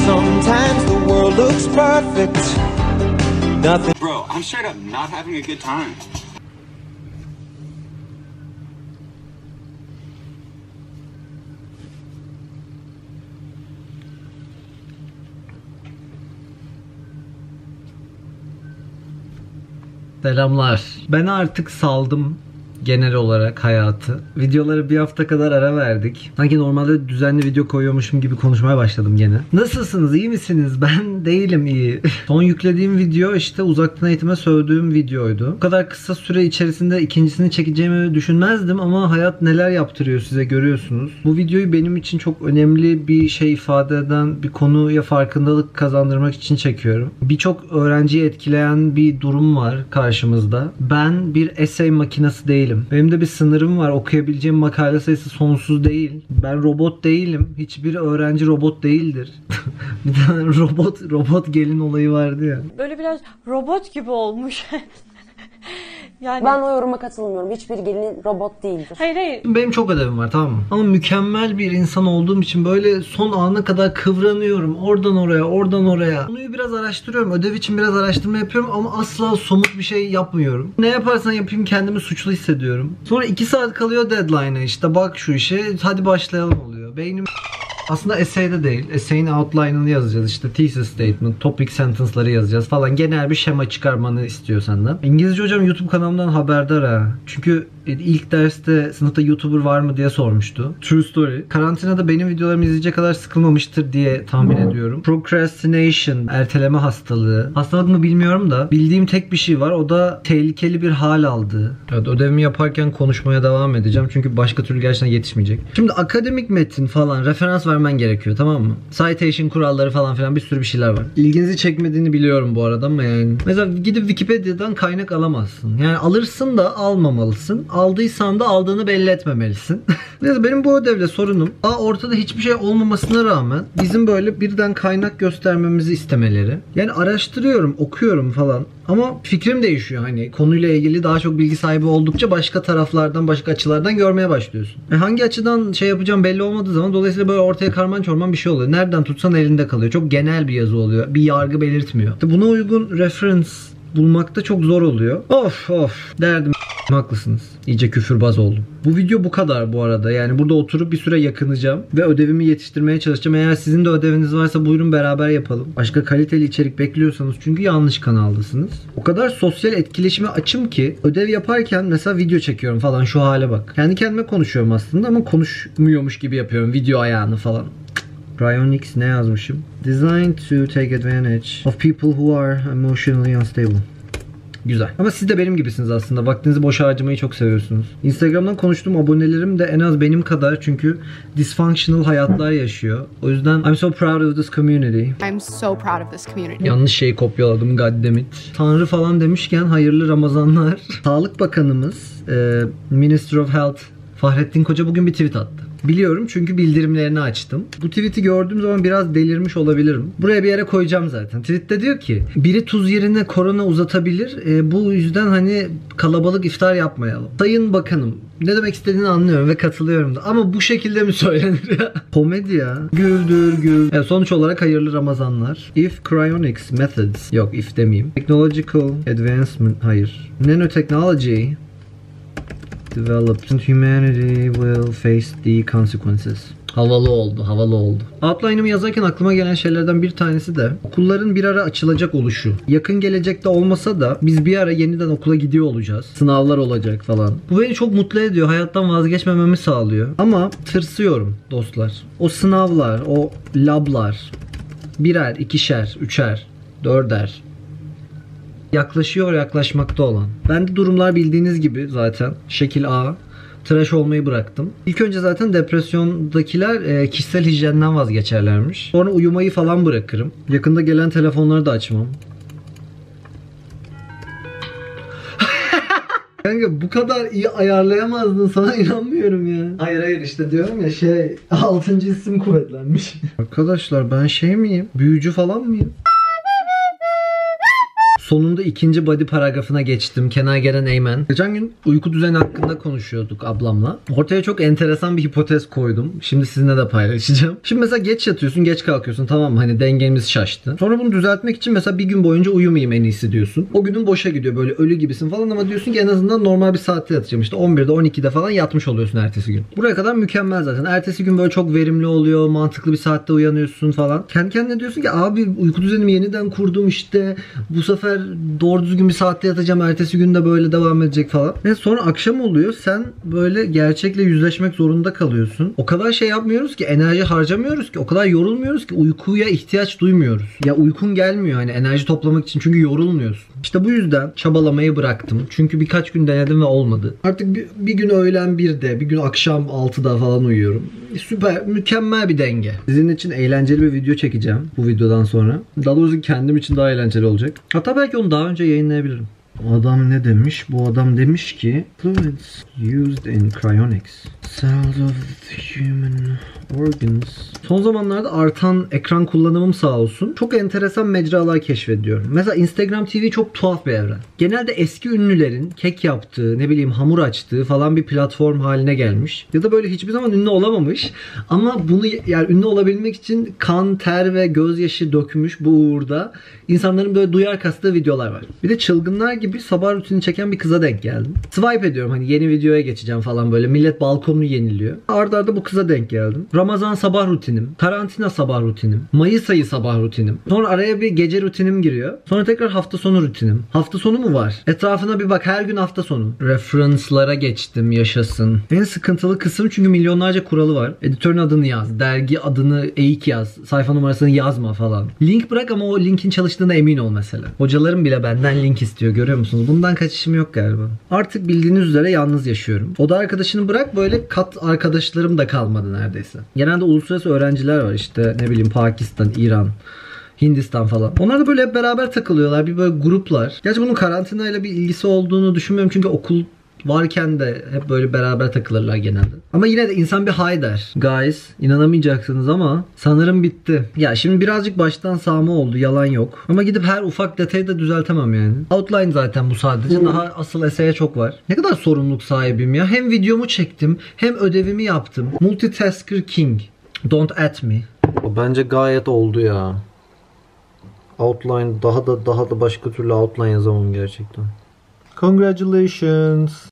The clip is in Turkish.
Sometimes the world looks perfect. Nothing. Bro, I'm straight up not having a good time. Selamlar. Ben artık saldım genel olarak hayatı. Videoları bir hafta kadar ara verdik. Sanki normalde düzenli video koyuyormuşum gibi konuşmaya başladım gene. Nasılsınız? İyi misiniz? Ben değilim iyi. Son yüklediğim video işte uzaktan eğitime sövdüğüm videoydu. Bu kadar kısa süre içerisinde ikincisini çekeceğimi düşünmezdim ama hayat neler yaptırıyor size görüyorsunuz. Bu videoyu benim için çok önemli bir şey ifade eden bir konuya farkındalık kazandırmak için çekiyorum. Birçok öğrenciyi etkileyen bir durum var karşımızda. Ben bir essay makinesi değilim. Benim de bir sınırım var. Okuyabileceğim makale sayısı sonsuz değil. Ben robot değilim. Hiçbir öğrenci robot değildir. Bir tane robot gelin olayı vardı ya. Böyle biraz robot gibi olmuş. Yani... Ben o yoruma katılmıyorum. Hiçbir gelin robot değildir. Hayır. Benim çok ödevim var, tamam mı? Ama mükemmel bir insan olduğum için böyle son ana kadar kıvranıyorum. Oradan oraya, oradan oraya. Konuyu biraz araştırıyorum. Ödev için biraz araştırma yapıyorum ama asla somut bir şey yapmıyorum. Ne yaparsan yapayım kendimi suçlu hissediyorum. Sonra 2 saat kalıyor deadline'a, işte bak şu işe hadi başlayalım oluyor. Beynim... Aslında essay'de değil. Essay'in outline'ını yazacağız. İşte thesis statement, topic sentence'ları yazacağız falan. Genel bir şema çıkarmanı istiyor senden. İngilizce hocam YouTube kanalımdan haberdar ha. Çünkü ilk derste sınıfta YouTuber var mı diye sormuştu. True story. Karantinada benim videolarımı izleyecek kadar sıkılmamıştır diye tahmin ediyorum. Procrastination, erteleme hastalığı. Hastalık mı bilmiyorum da bildiğim tek bir şey var. O da tehlikeli bir hal aldı. Evet, ödevimi yaparken konuşmaya devam edeceğim. Çünkü başka türlü gerçekten yetişmeyecek. Şimdi akademik metin falan referans vermen gerekiyor, tamam mı? Citation kuralları falan filan bir sürü bir şeyler var. İlginizi çekmediğini biliyorum bu arada ama yani. Mesela gidip Wikipedia'dan kaynak alamazsın. Yani alırsın da almamalısın. Aldıysan da aldığını belli etmemelisin. Neyse benim bu ödevle sorunum. Ortada hiçbir şey olmamasına rağmen bizim böyle birden kaynak göstermemizi istemeleri. Yani araştırıyorum, okuyorum falan. Ama fikrim değişiyor, hani konuyla ilgili daha çok bilgi sahibi oldukça başka taraflardan, başka açılardan görmeye başlıyorsun. Hangi açıdan şey yapacağım belli olmadığı zaman dolayısıyla böyle ortaya karman çorman bir şey oluyor. Nereden tutsan elinde kalıyor. Çok genel bir yazı oluyor. Bir yargı belirtmiyor. İşte buna uygun reference bulmakta çok zor oluyor. Of derdim. Haklısınız. İyice küfürbaz oldum. Bu video bu kadar bu arada. Yani burada oturup bir süre yakınacağım ve ödevimi yetiştirmeye çalışacağım. Eğer sizin de ödeviniz varsa buyurun beraber yapalım. Başka kaliteli içerik bekliyorsanız çünkü yanlış kanaldasınız. O kadar sosyal etkileşime açım ki ödev yaparken mesela video çekiyorum falan, şu hale bak. Kendi kendime konuşuyorum aslında ama konuşmuyormuş gibi yapıyorum video ayağını falan. Cryonics ne yazmışım? Designed to take advantage of people who are emotionally unstable. Güzel. Ama siz de benim gibisiniz aslında. Vaktinizi boş harcamayı çok seviyorsunuz. Instagram'dan konuştuğum abonelerim de en az benim kadar çünkü dysfunctional hayatlar yaşıyor. O yüzden I'm so proud of this community. I'm so proud of this community. Yanlış şeyi kopyaladım, goddammit. Tanrı falan demişken hayırlı Ramazanlar. Sağlık Bakanımız Minister of Health Fahrettin Koca bugün bir tweet attı. Biliyorum çünkü bildirimlerini açtım. Bu tweet'i gördüğüm zaman biraz delirmiş olabilirim. Buraya bir yere koyacağım zaten. Tweet'te diyor ki biri tuz yerine korona uzatabilir. Bu yüzden hani kalabalık iftar yapmayalım. Sayın Bakanım, ne demek istediğini anlıyorum ve katılıyorum da. Ama bu şekilde mi söylenir ya? Komedi ya. Güldür gül. Evet, sonuç olarak hayırlı Ramazanlar. If cryonics methods. Yok if demeyeyim. Technological advancement. Hayır. Nanotechnology developed and humanity will face the consequences. Havalı oldu, havalı oldu. Outline'ımı yazarken aklıma gelen şeylerden bir tanesi de okulların bir ara açılacak oluşu. Yakın gelecekte olmasa da biz bir ara yeniden okula gidiyor olacağız. Sınavlar olacak falan. Bu beni çok mutlu ediyor. Hayattan vazgeçmememi sağlıyor. Ama tırsıyorum dostlar. O sınavlar, o lablar birer, ikişer, üçer, dörder yaklaşıyor, yaklaşmakta olan. Bende durumlar bildiğiniz gibi zaten şekil A. Tıraş olmayı bıraktım. İlk önce zaten depresyondakiler kişisel hijyenden vazgeçerlermiş. Sonra uyumayı falan bırakırım. Yakında gelen telefonları da açmam. Kanka bu kadar iyi ayarlayamazdın, sana inanmıyorum ya. Hayır işte diyorum ya 6. isim kuvvetlenmiş. Arkadaşlar ben miyim? Büyücü falan mıyım? Sonunda ikinci body paragrafına geçtim. Can I get an amen? Geçen gün uyku düzeni hakkında konuşuyorduk ablamla. Ortaya çok enteresan bir hipotez koydum. Şimdi sizinle de paylaşacağım. Şimdi mesela geç yatıyorsun, geç kalkıyorsun, tamam mı? Hani dengemiz şaştı. Sonra bunu düzeltmek için mesela bir gün boyunca uyumayayım en iyisi diyorsun. O günün boşa gidiyor, böyle ölü gibisin falan, ama diyorsun ki en azından normal bir saatte yatacağım. İşte 11'de 12'de falan yatmış oluyorsun ertesi gün. Buraya kadar mükemmel zaten. Ertesi gün böyle çok verimli oluyor. Mantıklı bir saatte uyanıyorsun falan. Kendi kendine diyorsun ki abi uyku düzenimi yeniden kurdum işte. Bu sefer doğru düzgün bir saatte yatacağım. Ertesi gün de böyle devam edecek falan. Ve sonra akşam oluyor. Sen böyle gerçekle yüzleşmek zorunda kalıyorsun. O kadar şey yapmıyoruz ki, enerji harcamıyoruz ki, o kadar yorulmuyoruz ki uykuya ihtiyaç duymuyoruz. Ya uykun gelmiyor hani enerji toplamak için, çünkü yorulmuyorsun. İşte bu yüzden çabalamayı bıraktım. Çünkü birkaç gün denedim ve olmadı. Artık bir gün öğlen 1'de, bir gün akşam 6'da falan uyuyorum. Süper, mükemmel bir denge. Sizin için eğlenceli bir video çekeceğim bu videodan sonra. Daha doğrusu kendim için daha eğlenceli olacak. Hatta belki onu daha önce yayınlayabilirim. Bu adam ne demiş? Bu adam demiş ki fluids used in cryonics, cells of the human organs. Son zamanlarda artan ekran kullanımım sağ olsun. Çok enteresan mecralar keşfediyorum. Mesela Instagram TV çok tuhaf bir evren. Genelde eski ünlülerin kek yaptığı, ne bileyim hamur açtığı falan bir platform haline gelmiş. Ya da böyle hiçbir zaman ünlü olamamış. Ama bunu yani ünlü olabilmek için kan, ter ve gözyaşı dökmüş bu uğurda insanların böyle duyar kastığı videolar var. Bir de çılgınlar gibi sabah rutini çeken bir kıza denk geldim. Swipe ediyorum hani yeni videoya geçeceğim falan böyle. Millet balkonunu yeniliyor. Arda arda bu kıza denk geldim. Ramazan sabah rutinim. Karantina sabah rutinim. Mayıs ayı sabah rutinim. Sonra araya bir gece rutinim giriyor. Sonra tekrar hafta sonu rutinim. Hafta sonu mu var? Etrafına bir bak, her gün hafta sonu. Reference'lara geçtim, yaşasın. En sıkıntılı kısım, çünkü milyonlarca kuralı var. Editörün adını yaz. Dergi adını eğik yaz. Sayfa numarasını yazma falan. Link bırak ama o linkin çalıştığına emin ol mesela. Hocalarım bile benden link istiyor, görüyor musunuz? Bundan kaçışım yok galiba. Artık bildiğiniz üzere yalnız yaşıyorum. Oda arkadaşını bırak, böyle kat arkadaşlarım da kalmadı neredeyse. Genelde uluslararası öğrenciler var, işte ne bileyim Pakistan, İran, Hindistan falan. Onlar da böyle hep beraber takılıyorlar. Bir böyle gruplar. Gerçi bunun karantinayla bir ilgisi olduğunu düşünmüyorum, çünkü okul varken de hep böyle beraber takılırlar genelde. Ama yine de insan bir hay der. Guys, inanamayacaksınız ama sanırım bitti. Ya şimdi birazcık baştan sağma oldu, yalan yok. Ama gidip her ufak detayı da düzeltemem yani. Outline zaten bu sadece. Daha asıl eseye çok var. Ne kadar sorumluluk sahibim ya. Hem videomu çektim, hem ödevimi yaptım. Multitasker king. Don't at me. Bence gayet oldu ya. Outline daha da başka türlü outline yazamam gerçekten. Congratulations.